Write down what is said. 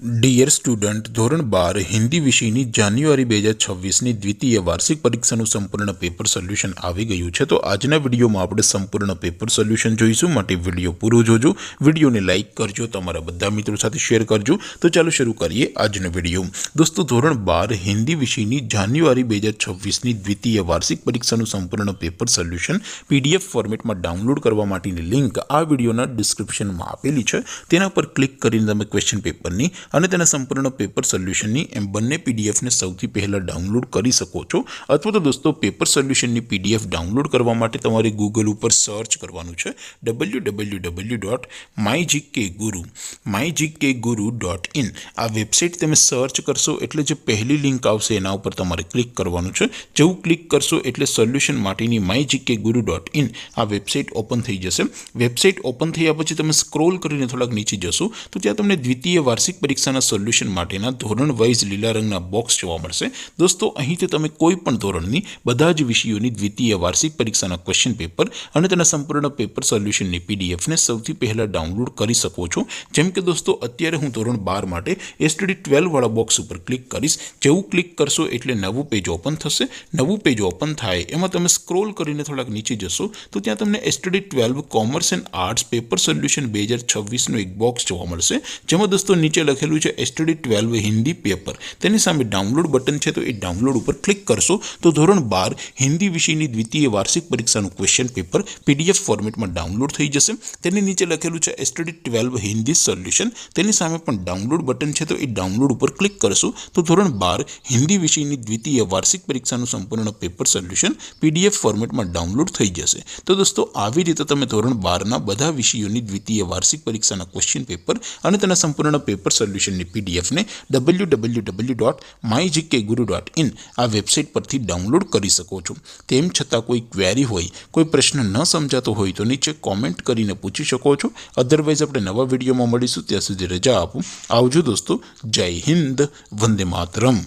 Dear student, ધોરણ 12 હિન્દી વિષયની જાન્યુઆરી 2026ની દ્વિતીય વાર્ષિક પરીક્ષાનું સંપૂર્ણ પેપર સોલ્યુશન આવી ગયું છે। તો આજના વિડીયોમાં આપણે સંપૂર્ણ પેપર સોલ્યુશન જોઈશું। માટે વિડીયો પૂરો જોજો, વિડીયોને લાઇક કરજો, તમારા બધા મિત્રો સાથે શેર કરજો। તો ચાલો શરૂ કરીએ આજનો વિડીયો। દોસ્તો, ધોરણ 12 હિન્દી વિષયની જાન્યુઆરી 2026ની દ્વિતીય વાર્ષિક પરીક્ષાનું સંપૂર્ણ પેપર સોલ્યુશન PDF ફોર્મેટમાં ડાઉનલોડ કરવા માટેની લિંક આ વિડીયોના ડિસ્ક્રિપ્શનમાં આપેલી છે। તેના પર ક્લિક કરીને તમે ક્વેશ્ચન પેપરની અને તેના સંપૂર્ણ પેપર સોલ્યુશનની એમ બંને પીડીએફને સૌથી પહેલાં ડાઉનલોડ કરી શકો છો। અથવા તો દોસ્તો, પેપર સોલ્યુશનની પીડીએફ ડાઉનલોડ કરવા માટે તમારે ગૂગલ ઉપર સર્ચ કરવાનું છે www.mygkguru.in। આ વેબસાઇટ તમે સર્ચ કરશો એટલે જે પહેલી લિંક આવશે એના ઉપર તમારે ક્લિક કરવાનું છે। જેવું ક્લિક કરશો એટલે સોલ્યુશન માટેની mygkguru.in આ વેબસાઇટ ઓપન થઈ જશે। વેબસાઇટ ઓપન થયા પછી તમે સ્ક્રોલ કરીને થોડાક નીચે જશો તો ત્યાં તમને દ્વિતીય વાર્ષિક પરીક્ષાના સોલ્યુશન માટેના ધોરણ વાઇઝ લીલા રંગના બોક્સ જોવા મળશે। દોસ્તો, અહીંથી તમે કોઈ પણ ધોરણની બધા જ વિષયોની દ્વિતીય વાર્ષિક પરીક્ષાના ક્વેશ્ચન પેપર અને તેના સંપૂર્ણ પેપર સોલ્યુશનની પીડીએફને સૌથી પહેલાં ડાઉનલોડ કરી શકો છો। જેમ કે દોસ્તો, અત્યારે હું ધોરણ 12 માટે STD 12 વાળા બોક્સ ઉપર ક્લિક કરીશ। જેવું ક્લિક કરશો એટલે નવું પેજ ઓપન થશે। નવું પેજ ઓપન થાય એમાં તમે સ્ક્રોલ કરીને થોડાક નીચે જશો તો ત્યાં તમને STD 12 commerce and arts paper solution 2026નું એક બોક્સ જોવા મળશે। જેમાં દોસ્તો નીચે લખેલું છે STD 12 હિન્દી પેપર, તેની સામે ડાઉનલોડ બટન છે તો એ ડાઉનલોડ ઉપર ક્લિક કરશો તો ધોરણ 12 હિન્દી વિષયની દ્વિતીય વાર્ષિક પરીક્ષાનું ક્વેશ્ચન પેપર PDF ફોર્મેટમાં ડાઉનલોડ થઈ જશે। તેની નીચે લખેલું છે STD 12 હિન્દી સોલ્યુશન, તેની સામે પણ ડાઉનલોડ બટન છે તો એ ડાઉનલોડ ઉપર ક્લિક કરશો તો ધોરણ 12 હિન્દી વિષયની દ્વિતીય વાર્ષિક પરીક્ષાનું સંપૂર્ણ પેપર સોલ્યુશન PDF ફોર્મેટમાં ડાઉનલોડ થઈ જશે। તો દોસ્તો, આવી રીતે તમે ધોરણ 12ના બધા વિષયોની દ્વિતીય વાર્ષિક પરીક્ષાના ક્વેશ્ચન પેપર અને તેના સંપૂર્ણ પેપર સોલ્યુશનની પીડીએફને www.mygkguru.in આ વેબસાઇટ પરથી ડાઉનલોડ કરી શકો છો। તેમ છતાં કોઈ ક્વેરી હોય, કોઈ પ્રશ્ન ન સમજાતો હોય તો નીચે કોમેન્ટ કરીને પૂછી શકો છો। અધરવાઇઝ આપણે નવા વિડીયોમાં મળીશું, ત્યાં સુધી રજા આપું। આવજો દોસ્તો, જય હિન્દ, વંદે માતરમ।